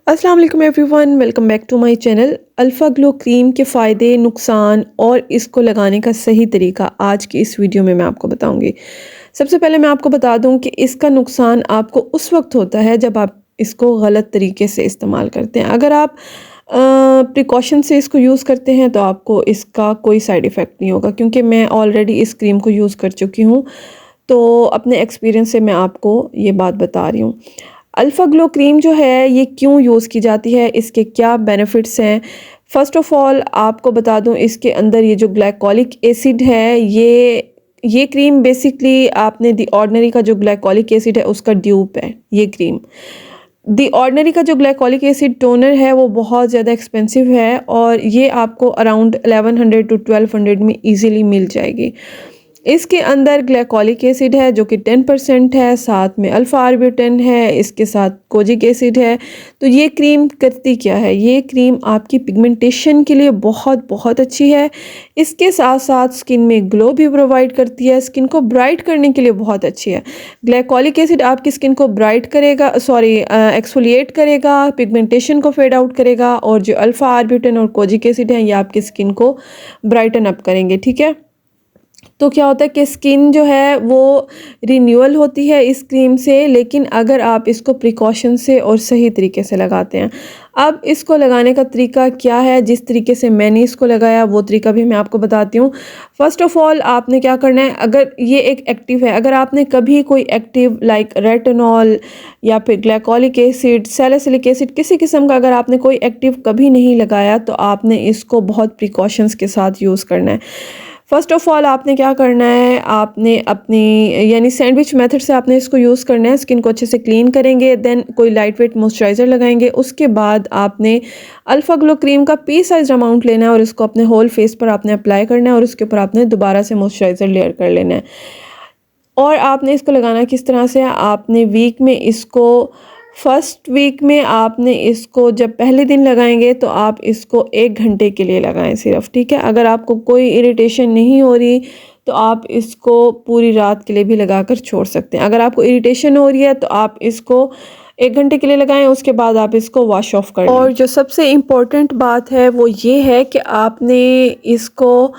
अस्सलाम वालेकुम everyone, welcome back to my channel. Alpha Glow cream के फ़ायदे, नुकसान और इसको लगाने का सही तरीका आज की इस वीडियो में मैं आपको बताऊंगी। सबसे पहले मैं आपको बता दूं कि इसका नुकसान आपको उस वक्त होता है जब आप इसको गलत तरीके से इस्तेमाल करते हैं। अगर आप प्रिकॉशन से इसको यूज़ करते हैं तो आपको इसका कोई साइड इफ़ेक्ट नहीं होगा, क्योंकि मैं ऑलरेडी इस क्रीम को यूज़ कर चुकी हूँ। तो अपने एक्सपीरियंस से मैं आपको ये बात बता रही हूँ। अल्फ़ा ग्लो क्रीम जो है ये क्यों यूज़ की जाती है, इसके क्या बेनिफिट्स हैं। फ़र्स्ट ऑफ़ ऑल आपको बता दूं, इसके अंदर ये जो ग्लाइकोलिक एसिड है, ये क्रीम बेसिकली आपने दी ऑर्डिनरी का जो ग्लाइकोलिक एसिड है उसका ड्यूप है ये क्रीम। दी ऑर्डिनरी का जो ग्लाइकोलिक एसिड टोनर है वो बहुत ज़्यादा एक्सपेंसिव है और ये आपको अराउंड 1100 टू 1200 में ईज़िली मिल जाएगी। इसके अंदर ग्लाइकोलिक एसिड है जो कि 10% है, साथ में अल्फ़ा आर्ब्यूटेन है, इसके साथ कोजिक एसिड है। तो ये क्रीम करती क्या है, ये क्रीम आपकी पिगमेंटेशन के लिए बहुत बहुत अच्छी है। इसके साथ साथ स्किन में ग्लो भी प्रोवाइड करती है, स्किन को ब्राइट करने के लिए बहुत अच्छी है। ग्लाइकोलिक एसिड आपकी स्किन को ब्राइट करेगा, एक्सफोलिएट करेगा, पिगमेंटेशन को फेड आउट करेगा, और जो अल्फ़ा आर्ब्यूटेन और कोजिक एसिड है ये आपकी स्किन को ब्राइटन अप करेंगे। ठीक है, तो क्या होता है कि स्किन जो है वो रिन्यूअल होती है इस क्रीम से, लेकिन अगर आप इसको प्रिकॉशन से और सही तरीके से लगाते हैं। अब इसको लगाने का तरीका क्या है, जिस तरीके से मैंने इसको लगाया वो तरीका भी मैं आपको बताती हूँ। फ़र्स्ट ऑफ़ ऑल आपने क्या करना है, अगर ये एक एक्टिव है, अगर आपने कभी कोई एक्टिव लाइक रेटिनॉल या फिर ग्लाइकोलिक एसिड, सैलिसिलिक एसिड, किसी किस्म का अगर आपने कोई एक्टिव कभी नहीं लगाया तो आपने इसको बहुत प्रिकॉशंस के साथ यूज़ करना है। फ़र्स्ट ऑफ़ ऑल आपने क्या करना है, आपने अपनी यानी सैंडविच मेथड से आपने इसको यूज़ करना है। स्किन को अच्छे से क्लीन करेंगे, देन कोई लाइट वेट मॉइस्चराइज़र लगाएंगे। उसके बाद आपने अल्फ़ा ग्लो क्रीम का पी साइज़ अमाउंट लेना है और इसको अपने होल फेस पर आपने अप्लाई करना है, और उसके ऊपर आपने दोबारा से मॉइस्चराइज़र लेयर कर लेना है। और आपने इसको लगाना किस तरह से, आपने वीक में इसको फर्स्ट वीक में आपने इसको जब पहले दिन लगाएंगे तो आप इसको 1 घंटे के लिए लगाएं सिर्फ। ठीक है, अगर आपको कोई इरिटेशन नहीं हो रही तो आप इसको पूरी रात के लिए भी लगाकर छोड़ सकते हैं। अगर आपको इरिटेशन हो रही है तो आप इसको 1 घंटे के लिए लगाएं, उसके बाद आप इसको वॉश ऑफ कर लें। और जो सबसे इम्पोर्टेंट बात है वो ये है कि आपने इसको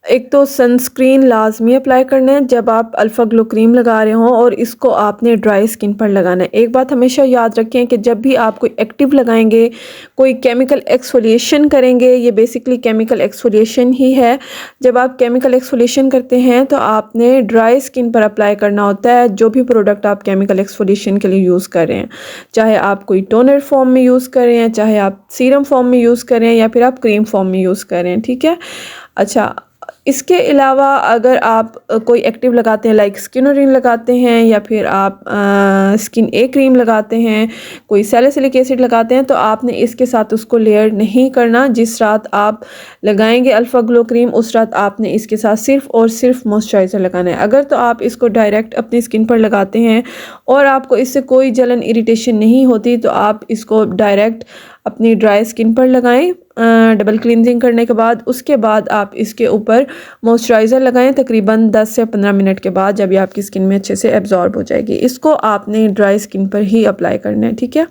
एक तो सनस्क्रीन लाजमी अप्लाई करना है जब आप अल्फ़ा ग्लो क्रीम लगा रहे हों, और इसको आपने ड्राई स्किन पर लगाना है। एक बात हमेशा याद रखें कि जब भी आप कोई एक्टिव लगाएंगे, कोई केमिकल एक्सफोलिएशन करेंगे, ये बेसिकली केमिकल एक्सफोलिएशन ही है। जब आप केमिकल एक्सफोलिएशन करते हैं तो आपने ड्राई स्किन पर अप्लाई करना होता है जो भी प्रोडक्ट आप केमिकल एक्सफोलिएशन के लिए यूज़ कर रहे हैं, चाहे आप कोई टोनर फॉर्म में यूज़ कर रहे हैं, चाहे आप सीरम फॉर्म में यूज़ कर रहे हैं, या फिर आप क्रीम फॉर्म में यूज़ कर रहे हैं। ठीक है, अच्छा, इसके अलावा अगर आप कोई एक्टिव लगाते हैं लाइक स्किनोरिन लगाते हैं, या फिर आप स्किन ए क्रीम लगाते हैं, कोई सैलिसिलिक एसिड लगाते हैं, तो आपने इसके साथ उसको लेयर नहीं करना। जिस रात आप लगाएंगे अल्फ़ा ग्लो क्रीम उस रात आपने इसके साथ सिर्फ और सिर्फ मॉइस्चराइज़र लगाना है। अगर तो आप इसको डायरेक्ट अपनी स्किन पर लगाते हैं और आपको इससे कोई जलन इरिटेशन नहीं होती तो आप इसको डायरेक्ट अपनी ड्राई स्किन पर लगाएं डबल क्लींजिंग करने के बाद। उसके बाद आप इसके ऊपर मॉइस्चराइज़र लगाएं तकरीबन 10 से 15 मिनट के बाद, जब ये आपकी स्किन में अच्छे से एब्जॉर्ब हो जाएगी। इसको आपने ड्राई स्किन पर ही अप्लाई करना है। ठीक है,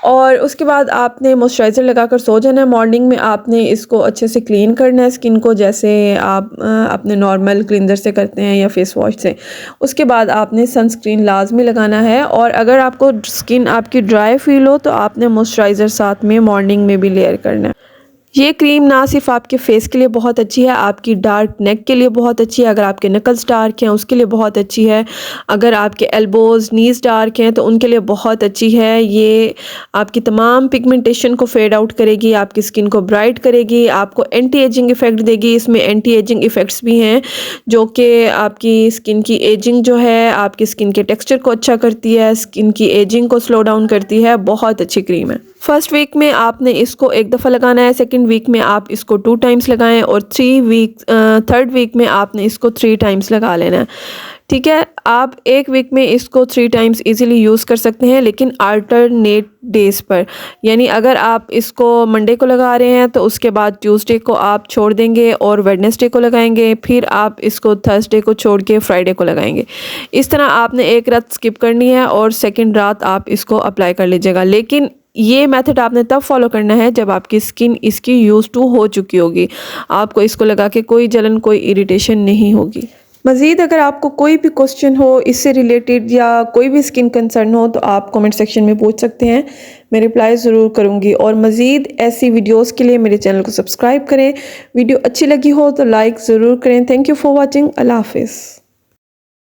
और उसके बाद आपने मॉइस्चराइज़र लगाकर सो जाना है। मॉर्निंग में आपने इसको अच्छे से क्लीन करना है स्किन को, जैसे आप अपने नॉर्मल क्लींजर से करते हैं या फेस वॉश से। उसके बाद आपने सनस्क्रीन लाजमी लगाना है, और अगर आपको स्किन आपकी ड्राई फील हो तो आपने मॉइस्चराइज़र साथ में मॉर्निंग में भी लेयर करना है। ये क्रीम ना सिर्फ आपके फेस के लिए बहुत अच्छी है, आपकी डार्क नेक के लिए बहुत अच्छी है, अगर आपके नकल्स डार्क हैं उसके लिए बहुत अच्छी है, अगर आपके एल्बोज़ नीज़ डार्क हैं तो उनके लिए बहुत अच्छी है। ये आपकी तमाम पिगमेंटेशन को फेड आउट करेगी, आपकी स्किन को ब्राइट करेगी, आपको एंटी एजिंग इफ़ेक्ट देगी। इसमें एंटी एजिंग इफ़ेक्ट्स भी हैं जो कि आपकी स्किन की एजिंग जो है, आपकी स्किन के टेक्स्चर को अच्छा करती है, स्किन की एजिंग को स्लो डाउन करती है। बहुत अच्छी क्रीम है। फर्स्ट वीक में आपने इसको 1 दफ़ा लगाना है, सेकंड वीक में आप इसको 2 टाइम्स लगाएं, और थर्ड वीक में आपने इसको 3 टाइम्स लगा लेना है। ठीक है, आप एक वीक में इसको 3 टाइम्स इजीली यूज़ कर सकते हैं, लेकिन अल्टरनेट डेज़ पर। यानी अगर आप इसको मंडे को लगा रहे हैं तो उसके बाद ट्यूसडे को आप छोड़ देंगे और वेडनेसडे को लगाएंगे, फिर आप इसको थर्सडे को छोड़ के फ्राइडे को लगाएंगे। इस तरह आपने एक रात स्किप करनी है और सेकंड रात आप इसको अप्लाई कर लीजिएगा। लेकिन ये मेथड आपने तब फॉलो करना है जब आपकी स्किन इसकी यूज़ टू हो चुकी होगी, आपको इसको लगा के कोई जलन, कोई इरिटेशन नहीं होगी। मज़ीद अगर आपको कोई भी क्वेश्चन हो इससे रिलेटेड या कोई भी स्किन कंसर्न हो तो आप कमेंट सेक्शन में पूछ सकते हैं, मैं रिप्लाई ज़रूर करूँगी। और मज़ीद ऐसी वीडियोस के लिए मेरे चैनल को सब्सक्राइब करें। वीडियो अच्छी लगी हो तो लाइक ज़रूर करें। Thank you for watching. अल्लाह हाफिज़।